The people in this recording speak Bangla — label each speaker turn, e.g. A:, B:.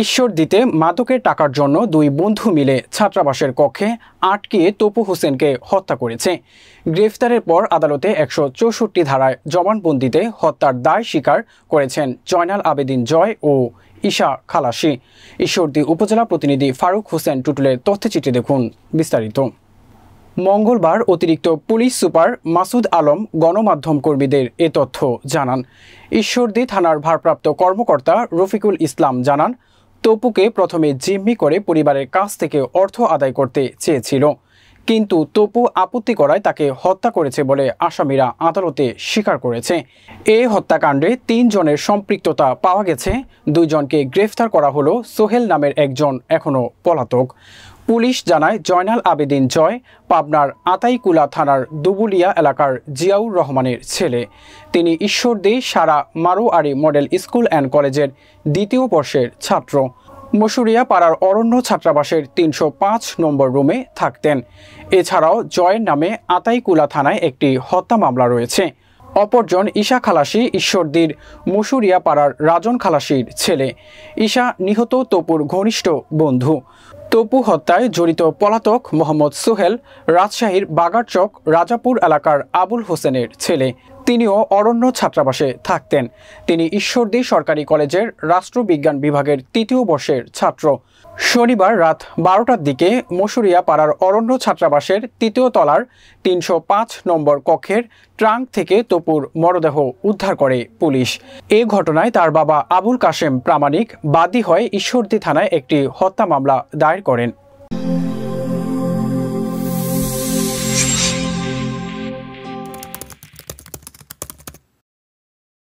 A: ঈশ্বরদীতে মাদকের টাকার জন্য দুই বন্ধু মিলে ছাত্রাবাসের কক্ষে আটকিয়ে তপু হোসেনকে হত্যা করেছে। গ্রেফতারের পর আদালতে ১৬৪ ধারায় জবানবন্দিতে হত্যার দায় স্বীকার করেছেন জয়নাল আবেদিন জয় ও ঈশা খালাসি। ঈশ্বরদী উপজেলা প্রতিনিধি ফারুক হোসেন টুটুলের তথ্যচিত্রে দেখুন বিস্তারিত। মঙ্গলবার অতিরিক্ত পুলিশ সুপার মাসুদ আলম গণমাধ্যম কর্মীদের এ তথ্য জানান। ঈশ্বরদী থানার ভারপ্রাপ্ত কর্মকর্তা রফিকুল ইসলাম জানান, তপুকে প্রথমে জিম্মি করে পরিবারের কাছ থেকে অর্থ আদায় করতে চেয়েছিল, কিন্তু তপু আপত্তি করায় তাকে হত্যা করেছে বলে আসামিরা আদালতে স্বীকার করেছে। এ হত্যাকাণ্ডে ৩ জনের সম্পৃক্ততা পাওয়া গেছে। ২ জনকে গ্রেফতার করা হলো। সোহেল নামের একজন এখনও পলাতক। পুলিশ জানায়, জয়নাল আবেদিন জয় পাবনার আতাইকুলা থানার দুবুলিয়া এলাকার জিয়াউর রহমানের ছেলে। তিনি ঈশ্বরদী সারা মারোয়ারি মডেল স্কুল অ্যান্ড কলেজের ২য় বর্ষের ছাত্র। মশুরিয়া পাড়ার অরণ্য ছাত্রাবাসের ৩০৫ নম্বর রুমে থাকতেন। এছাড়াও জয়ের নামে আতাইকুলা থানায় একটি হত্যা মামলা রয়েছে। অপরজন ঈশা খালাসি ঈশ্বরদীর মশুরিয়া পাড়ার রাজন খালাসির ছেলে। ঈশা নিহত তপুর ঘনিষ্ঠ বন্ধু। তপু হত্যায় জড়িত পলাতক মোহাম্মদ সোহেল রাজশাহীর বাগারচক রাজাপুর এলাকার আবুল হোসেনের ছেলে। তিনিও অরণ্য ছাত্রাবাসে থাকতেন। তিনি ঈশ্বরদী সরকারি কলেজের রাষ্ট্রবিজ্ঞান বিভাগের ৩য় বর্ষের ছাত্র। শনিবার রাত ১২টার দিকে মশুরিয়া পাড়ার অরণ্য ছাত্রাবাসের ৩য় তলার ৩০৫ নম্বর কক্ষের ট্রাঙ্ক থেকে তপুর মরদেহ উদ্ধার করে পুলিশ। এ ঘটনায় তার বাবা আবুল কাশেম প্রামাণিক বাদী হয়ে ঈশ্বরদী থানায় একটি হত্যা মামলা দায়ের করেন।